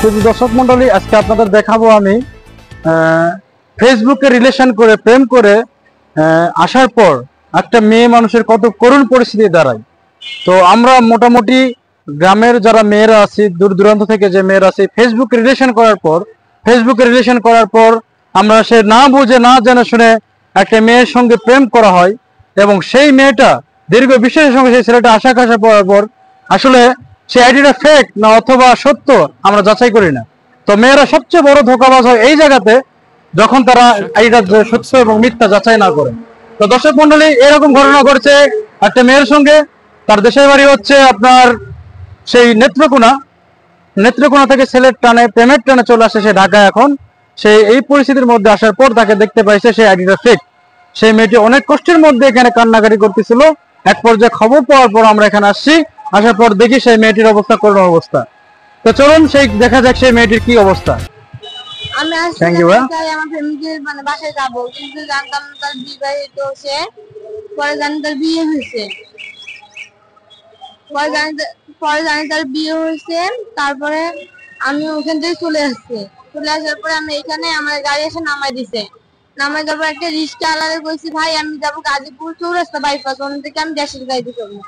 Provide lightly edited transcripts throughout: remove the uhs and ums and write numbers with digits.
শুধু দর্শক মন্ডলী, আজকে আপনাদের দেখাবো আমি ফেসবুকে রিলেশন করে প্রেম করে আসার পর একটা মেয়ে মানুষের কত করুণ পরিস্থিতি দাঁড়ায়। তো আমরা মোটামুটি গ্রামের যারা মেয়েরা আছে, দূর দূরান্ত থেকে যে মেয়েরা আছে, ফেসবুকে রিলেশন করার পর আমরা সে না বুঝে না জেনে শুনে একটা মেয়ের সঙ্গে প্রেম করা হয়, এবং সেই মেয়েটা দীর্ঘ বিশ্বাসের সঙ্গে সেই ছেলেটা আশা পাওয়ার পর আসলে সে আইডিটা ফেক না অথবা সত্য আমরা যাচাই করি না। তো মেয়েরা সবচেয়ে বড় ধোঁকাবাজ হয় এই জায়গাতে, যখন তারা আইডিটা সত্য এবং মিথ্যা যাচাই না করে। তো দর্শক মন্ডলী, এরকম ঘটনা ঘটছে একটা মেয়ের সঙ্গে। তার দেশের বাড়ি হচ্ছে আপনার সেই নেত্রকোনা থেকে ছেলের টানে প্রেমের টানে চলে আসে সে ঢাকা। এখন সে এই পরিস্থিতির মধ্যে আসার পর তাকে দেখতে পাইছে সেই আইডিটা ফেক। সেই মেয়েটি অনেক কষ্টের মধ্যে এখানে কান্নাকাটি করতেছিল। এক পর্যায়ে খবর পাওয়ার পর আমরা এখানে আসছি, আসার পর দেখি সেই মেয়েটির অবস্থা করুণ অবস্থা। তো চলুন সেই দেখা যাক সেই মেয়েটির কি অবস্থা। আমি থ্যাংক ইউ। আমার ফ্যামিলির বাসায় যাবো, কিন্তু জানতাম তার বিবাহিত সে। পরে জানি তার বিয়ে হয়েছে। তারপরে আমি ওখান থেকে চলে আসার পরে আমি এখানে আমার গাড়ি এসে নামাই দিছে। নামাই দেওয়ার পর একটা রিক্সা আলাদা কইছি, ভাই আমি যাবো গাজীপুর চৌরাস্তা বাইপাস, ওখান থেকে আমি দেশের গাড়িতে চলবো।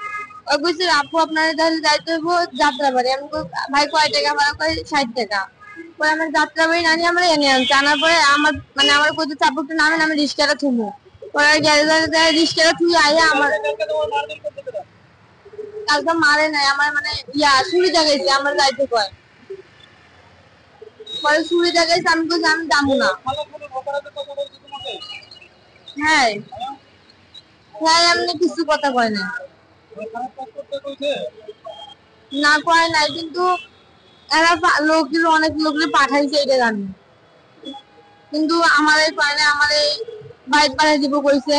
ওই কইছে আপু আপনার তাহলে যাইতে হইব যাত্রাবাড়ি। আমি ভাই কয় টাকা ভাড়া? কয় 60 টাকা। পরে আমার যাত্রাবাড়ি নানি আমরা এনে আনছি। আনার পরে আমার কইতে চাপু একটু নামেন, আমি রিক্সাটা থুবো। পরে রিক্সাটা থুই আইয়া আমার কালকে মারে নাই, আমার ছুরি দেখাইছে আমার যাইতে কয়। পরে ছুরি দেখাইছে, আমি কইছি আমি যাবো না। হ্যাঁ হ্যাঁ, এমনি কিছু কথা কয় না, না কয় নাই, কিন্তু এরা অনেক লোককে পাঠাইছে এটা জানি, কিন্তু আমার কয় না। আমার বাইক পাঠাই দিব কইছে।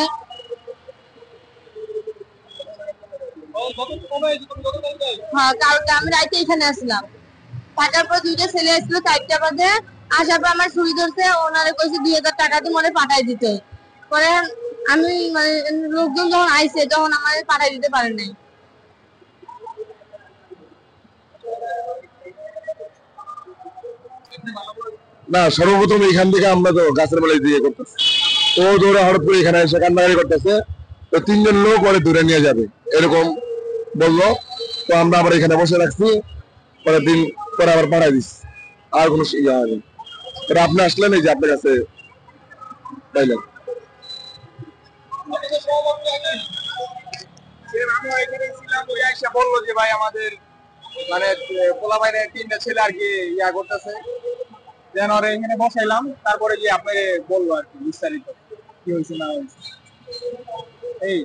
হ্যাঁ, কালকে আমি রাইতে এখানে আসলাম। থাকার পর দুইটা ছেলে আসলো 4টা বাজে। আসার পর আমার ছুরি ধরছে, ওনারে কইছে 2000 টাকা দিয়ে মনে পাঠাই দিতে। পরে আমি লোকজন যখন আইছে তখন আমার পাঠাই দিতে পারে নাই। না, সর্বপ্রথম এখান থেকে আমরা তো গাছের বেলায় দিয়ে করতেছি, ও দৌড়ে হঠাৎ করে এখানে এসে কান্নাকারি করতেছে। তো 3জন লোক ওরে দূরে নিয়ে যাবে এরকম বললো। তো আমরা আবার এখানে বসে রাখছি, পরের দিন পরে আবার পাঠাই দিচ্ছি। আর কোনো ইয়ে হয়নি। এটা আপনি আসলেন, এই যে আপনার কাছে পাইলেন। বললো যে ভাই আমাদের মানে পোলা বাইরে 3টা ছেলে আর কি ইয়া করতেছে, যেন ওরা এখানে বসাইলাম। তারপরে গিয়ে আপনাকে বললো আর কি বিস্তারিত কি হয়েছে না হয়েছে। এই